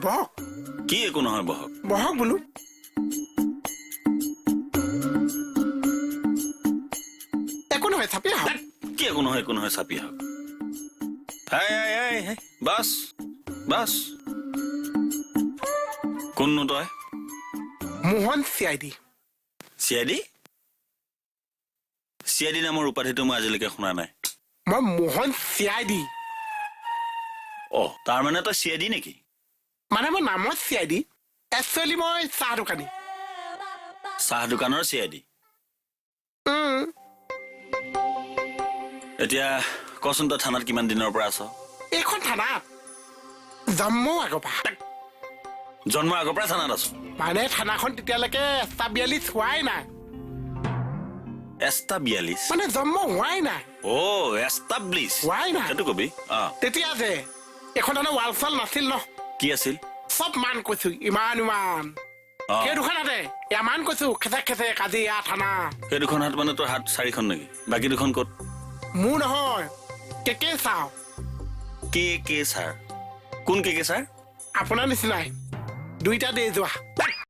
বহক কি একো নহয় বহক বহক বোলো একো নহয় চাপি আহক কি একো নহয় চাপি আহক বাস বাস কোননো তই মোহন চিআইডি চিআইডি নামৰ উপাধিটো মই আজিলৈকে শুনা নাই মই মোহন চিআইডি তাৰ মানে তই চিআইডি নেকি মানে মই নামত চিআইডি একচুৱেলি মই চাহ দোকানী চাহ দোকানৰ চিআইডি এতিয়া কচোন তই থানাত কিমান দিনৰ পৰা আছ এইখন থানাত জন্মৰ আগৰ পৰা জন্মৰ আগৰ পৰা থানাত আছ মানে থানাখন তেতিয়ালৈকে ৪৪ হোৱাই নাই এষ্টাব্লিছ মানে জন্ম হোৱাই নাই এষ্টাব্লিছ হোৱাই নাই সেইটো কবি তেতিয়া যে এখন থানা ৱাল চাল নাছিল ন কি আছিল চব মান কৈছো ইমান সেই দুখনতে ইমান কৈছো খেচে কাজিয়া থানা সেই দুখন হাত মানে তোৰ হাত 4খন নেকি বাকী দুখন ক'ত মোৰ নহয় কেকে চাও কে ছাৰ কোন কে ছাৰ আপোনাৰ নিচিনাই দুইটা দে যোৱা